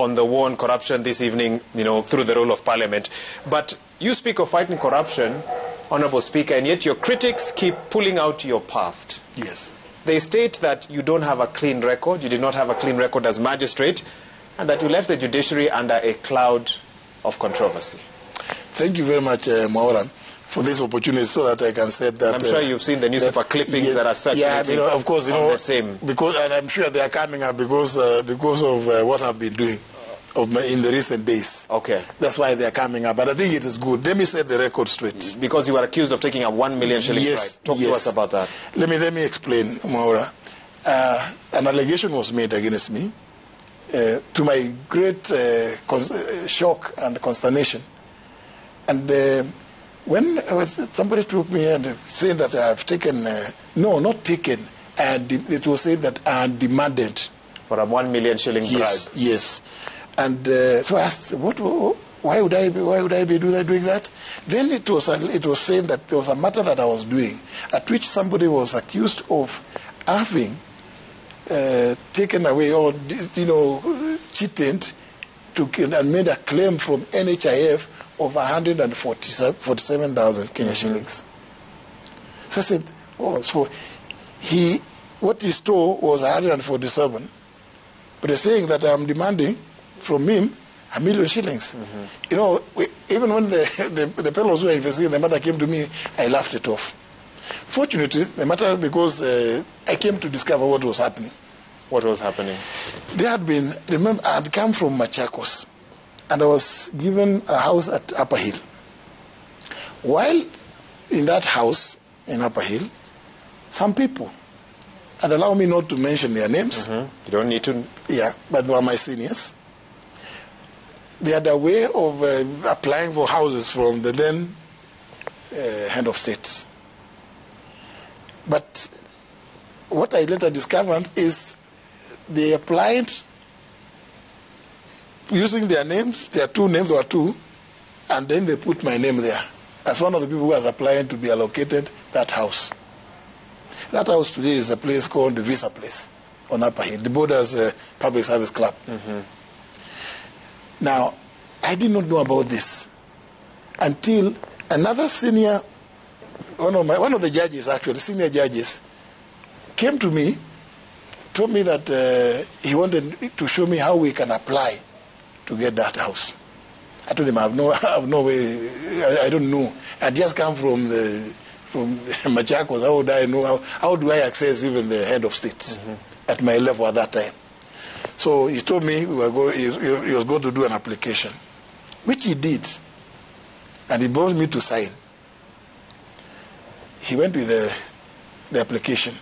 on the war on corruption this evening, through the role of Parliament. But you speak of fighting corruption, Honorable Speaker, and yet your critics keep pulling out your past. Yes. They state that you don't have a clean record, you did not have a clean record as magistrate, and that you left the judiciary under a cloud of controversy. Thank you very much, Maura, for this opportunity, so that I can say that. I'm sure you've seen the newspaper clippings, yes, that are circulating. Yeah, of course, the same. Because, and I'm sure they are coming up because of what I've been doing in the recent days. Okay. That's why they are coming up. But I think it is good. Let me set the record straight. Because you were accused of taking a 1 million shilling bribe. Talk to us about that. Let me explain, Maura. An allegation was made against me. To my great shock and consternation. And when somebody took me and said that I have taken, no, not taken, it was said that I had demanded. For a 1 million shilling bribe. Yes. And so I asked, why would I be doing that? Then it was saying that there was a matter that I was doing, at which somebody was accused of having taken away or cheated and made a claim from NHIF of 147,000 Kenya shillings. So I said, so what he stole was 147, but he's saying that I'm demanding from him 1 million shillings. Even when the fellows who were investigating the matter came to me, I laughed it off. Fortunately, the matter, because I came to discover what was happening. What was happening? There had been, remember, I had come from Machakos, and I was given a house at Upper Hill. While in that house in Upper Hill, some people, and allow me not to mention their names. You don't need to. Yeah, but they were my seniors. They had a way of applying for houses from the then head of state. But what I later discovered is they applied using their names, their two names were two, and then they put my name there as one of the people who was applying to be allocated that house. That house today is a place called the Visa Place on Upper Hill, the Borders Public Service Club. Now, I did not know about this until another senior, one of the judges, actually, senior judges, came to me, told me that he wanted to show me how we can apply to get that house. I told him I have no way. I don't know. I just come from Machakos. How would I know? How do I access even the head of state at my level at that time? So he told me he was going to do an application, which he did, and he brought me to sign. He went with the application.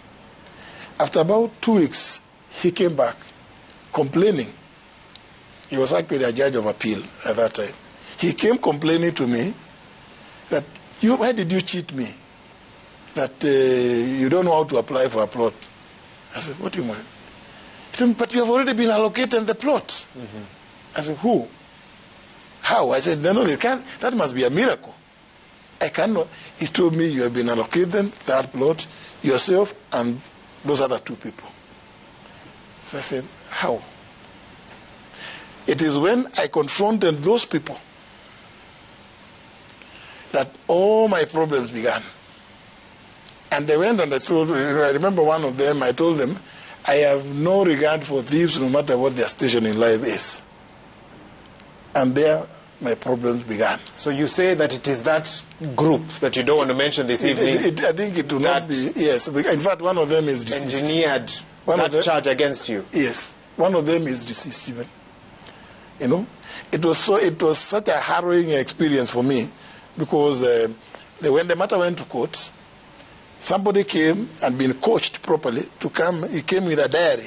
After about 2 weeks, he came back complaining. He was actually a judge of appeal at that time. He came complaining to me that, why did you cheat me? That you don't know how to apply for a plot. I said, what do you mean? He said, but you have already been allocated the plot. I said, who? How? I said, no, they can't. That must be a miracle. I cannot. He told me you have been allocated that plot, yourself and those other two people. So I said, how? It is when I confronted those people that all my problems began. And they went and I told, I remember one of them, I told them, I have no regard for thieves no matter what their station in life is. And there my problems began. So you say that it is that group that you don't want to mention this evening? I think it will not be, yes. In fact, one of them is deceased. Engineered that charge against you? Yes. One of them is deceased even. It was such a harrowing experience for me because when the matter went to court, somebody came and been coached properly to come. He came with a diary.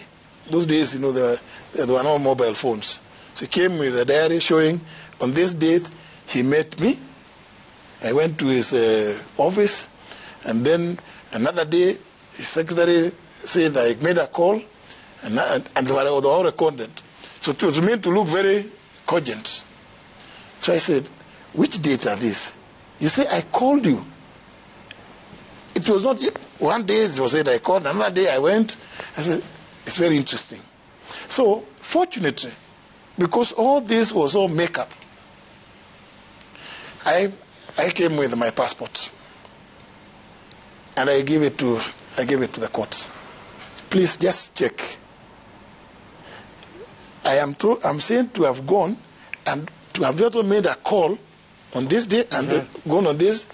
Those days, there were no mobile phones. So he came with a diary showing on this date he met me. I went to his office, and then another day his secretary said I made a call, and they were all recorded. So it was meant to look very cogent. So I said, which dates are these? You say, I called you. It was not, one day it was said I called, another day I went. I said, it's very interesting. So, fortunately, because all this was all makeup. I came with my passport, and I gave it to the court. Please just check. I'm saying to have gone and to have just made a call on this day and gone on this.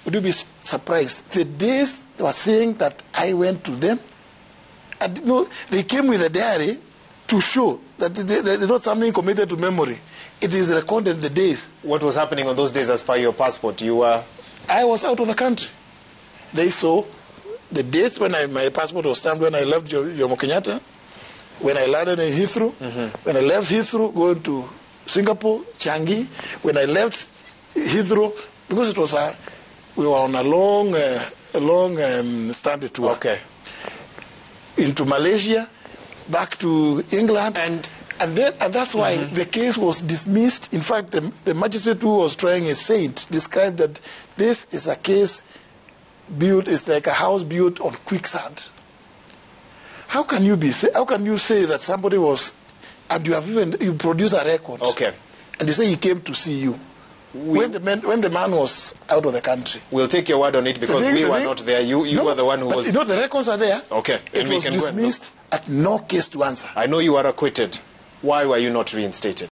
Would you be surprised? The days they were saying that I went to them, and they came with a diary to show that there's not something committed to memory. It is recorded the days. What was happening on those days as per your passport? I was out of the country. They saw the dates when my passport was stamped when I left Jomo Kenyatta, when I landed in Heathrow, when I left Heathrow going to Singapore, Changi, when I left Heathrow, because it was we were on a long standing tour. Okay. Into Malaysia, back to England, and that's why the case was dismissed. In fact, the magistrate who was trying it described that this is a case built, it's like a house built on quicksand. How can you say that somebody was, and you produce a record, okay, and you say he came to see you when the man was out of the country? We'll take your word on it because we were not there. You were the one who was. The records are there. Okay, it was dismissed at no case to answer. I know you are acquitted. Why were you not reinstated?